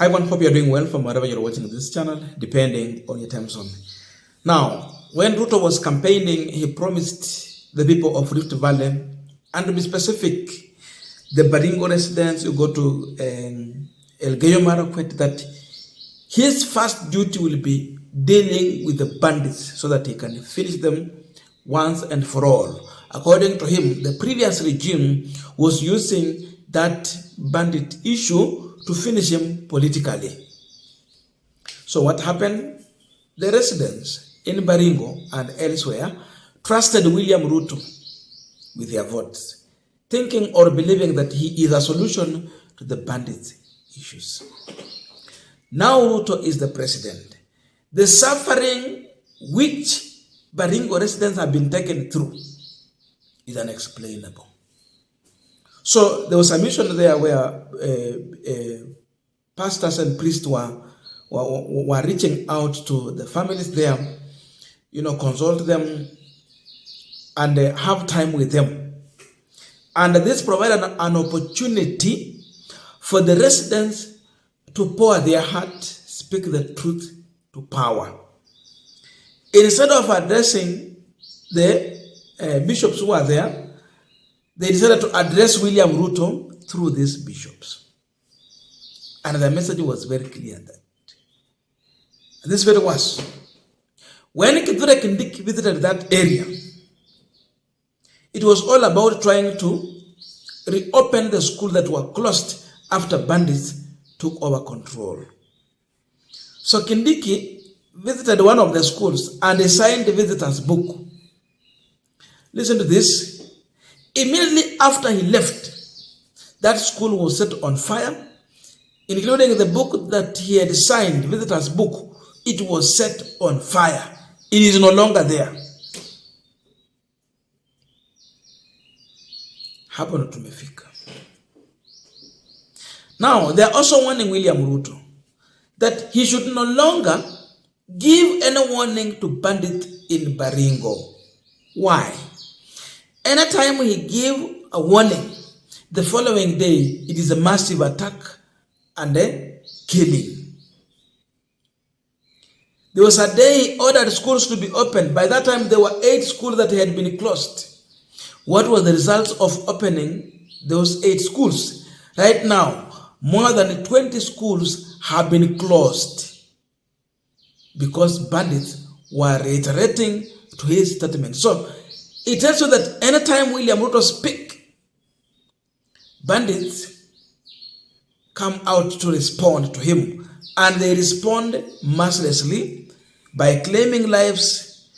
Hi everyone, hope you're doing well from wherever you're watching this channel, depending on your time zone. Now, when Ruto was campaigning, he promised the people of Rift Valley, and to be specific, the Baringo residents who go to Elgeyo Marakwet, that his first duty will be dealing with the bandits so that he can finish them once and for all. According to him, the previous regime was using that bandit issue to finish him politically. So what happened? The residents in Baringo and elsewhere trusted William Ruto with their votes, thinking or believing that he is a solution to the bandit issues. Now Ruto is the president. The suffering which Baringo residents have been taken through is unexplainable. So there was a mission there where pastors and priests were reaching out to the families there, consult them and have time with them. And this provided an opportunity for the residents to pour their heart, speak the truth to power. Instead of addressing the bishops who are there, they decided to address William Ruto through these bishops. And the message was very clear that this very was, when Kithure Kindiki visited that area, it was all about trying to reopen the schools that were closed after bandits took over control. So Kindiki visited one of the schools and he signed the visitor's book. Listen to this. Immediately after he left, that school was set on fire, including the book that he had signed, visitor's book. It was set on fire. It is no longer there. Happened to Mefika. Now, they are also warning William Ruto that he should no longer give any warning to bandits in Baringo. Why? Anytime he gave a warning, the following day, it is a massive attack and a killing. There was a day he ordered schools to be opened. By that time, there were 8 schools that had been closed. What was the result of opening those 8 schools? Right now, more than 20 schools have been closed because bandits were reiterating to his statement. So, it tells you that anytime William Ruto speaks, bandits come out to respond to him, and they respond mercilessly by claiming lives,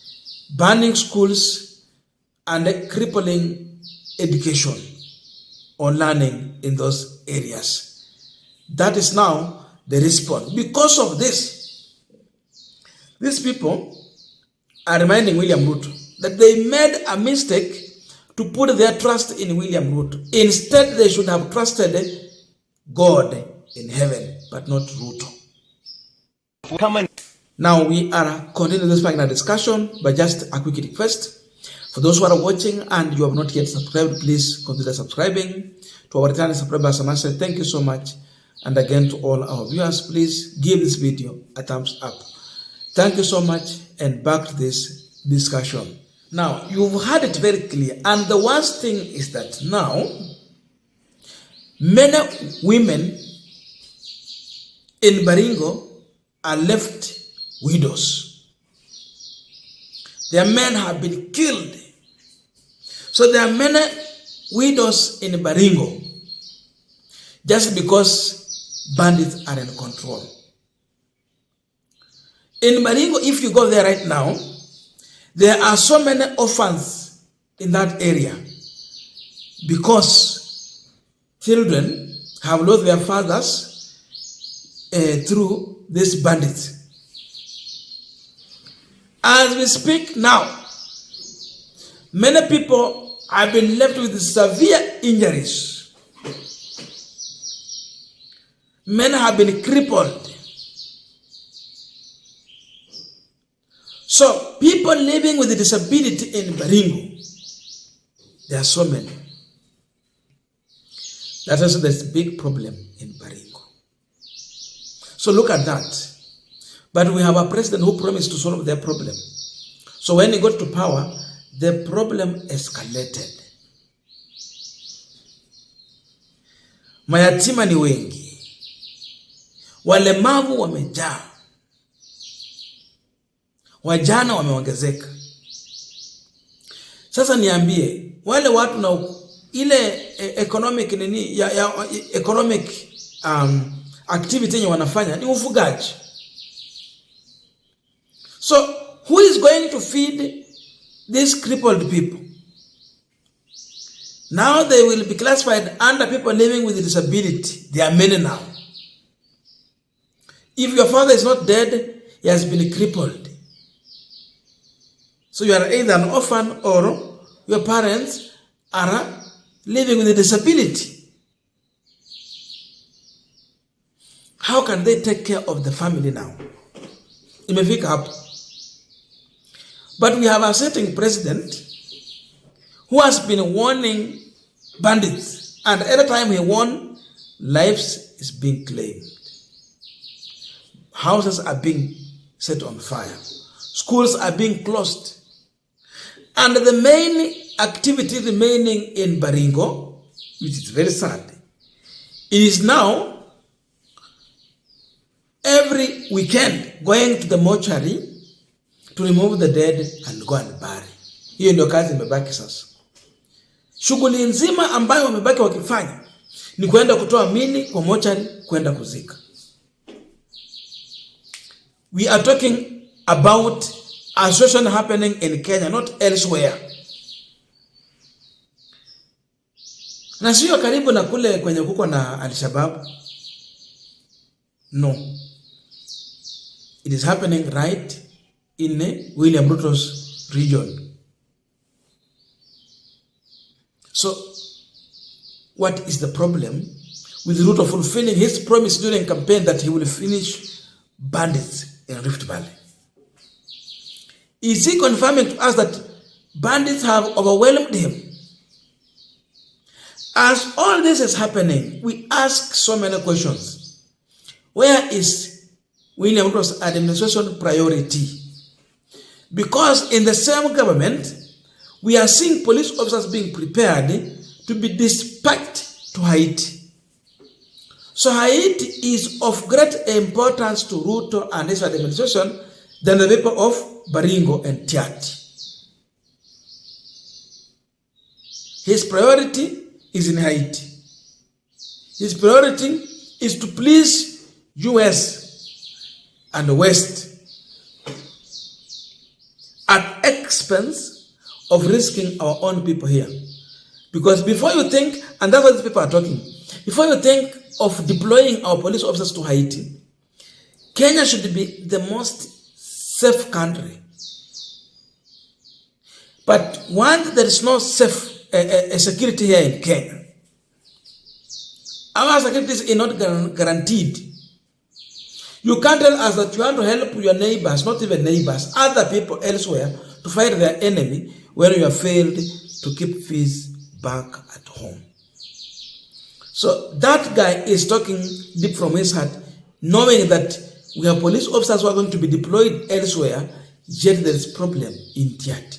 burning schools, and crippling education or learning in those areas. That is now the response. Because of this, these people are reminding William Ruto that they made a mistake to put their trust in William Ruto. Instead, they should have trusted God in heaven, but not Ruto. Come on. Now we are continuing this final discussion, but just a quick request. For those who are watching and you have not yet subscribed, please consider subscribing. To our returning subscribers, I must say thank you so much. And again, to all our viewers, please give this video a thumbs up. Thank you so much, and back to this discussion. Now, you've heard it very clear, and the worst thing is that now, many women in Baringo are left widows. Their men have been killed. So there are many widows in Baringo just because bandits are in control. In Baringo, if you go there right now, there are so many orphans in that area because children have lost their fathers through these bandits. As we speak now, many people have been left with severe injuries. Many have been crippled. So, people living with a disability in Baringo, there are so many. That is the big problem in Baringo. So look at that. But we have a president who promised to solve their problem. So when he got to power, the problem escalated. Mayatima ni wengi, walemavu wamejaa, wajana wameongezeka. Sasa niambie, wale watu na ile economic nini ya economic activity yenye wanafanya ni ufugaji. So who is going to feed these crippled people? Now they will be classified under people living with disability. They are many now. If your father is not dead, he has been crippled. So you are either an orphan or your parents are living with a disability. How can they take care of the family now? Imefika hapo. But we have a sitting president who has been warning bandits, and every time he warns, lives is being claimed. Houses are being set on fire. Schools are being closed. And the main activity remaining in Baringo, which is very sad, it is now every weekend going to the mortuary to remove the dead and go and bury. Hiyo ndio kazi imebaki sasa. Shughuli nzima ambayo wamebaki wakifanya ni kwenda kutoa mili kwa mortuary, kwenda kuzika. We are talking about a situation happening in Kenya, not elsewhere. Na sio karibu na kule kwenye kuko na Al-Shabaab. No. It is happening right in William Ruto's region. So, what is the problem with Ruto fulfilling his promise during campaign that he will finish bandits in Rift Valley? Is he confirming to us that bandits have overwhelmed him? As all this is happening, we ask so many questions. Where is William Ruto's administration priority? Because in the same government, we are seeing police officers being prepared to be dispatched to Haiti. So Haiti is of great importance to Ruto and his administration than the people of Baringo and Tiati. His priority is in Haiti. His priority is to please US and the West at expense of risking our own people here. Because before you think, and that's what these people are talking, before you think of deploying our police officers to Haiti, Kenya should be the most safe country. But once there is no safe security here in Kenya, our security is not guaranteed. You can't tell us that you want to help your neighbors, not even neighbors, other people elsewhere to fight their enemy when you have failed to keep peace back at home. So that guy is talking deep from his heart, knowing that we have police officers who are going to be deployed elsewhere, yet there is problem in Tiati.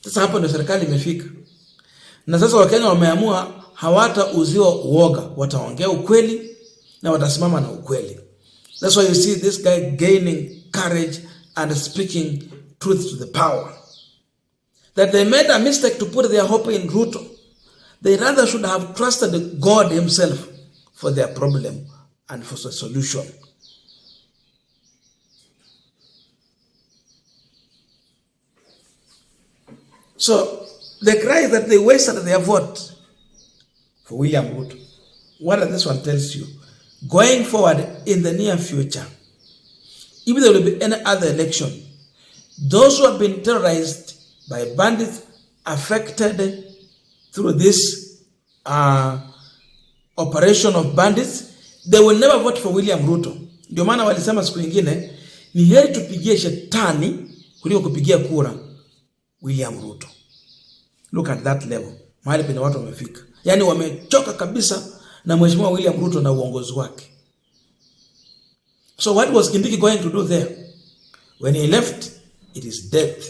Sasa hapo ndio serikali imefika. Na sasa Wakenya wameamua hawatauziwa uoga, wataongea ukweli na watasimama na ukweli. That's why you see this guy gaining courage and speaking truth to the power. That they made a mistake to put their hope in Ruto. They rather should have trusted God himself for their problem and for the solution. So the cry is that they wasted their vote for William Ruto. What this one tells you, going forward in the near future, if there will be any other election, those who have been terrorized by bandits affected through this operation of bandits, they will never vote for William Ruto. Ndio maana walisema siku nyingine ni heri tupigie shetani kuliko kupigia kura William Ruto. Look at that level. Mahali penye watu wamefika. Yaani wamechoka kabisa na Mheshimiwa William Ruto na uongozi wake. So what was Kindiki going to do there? When he left, it is death.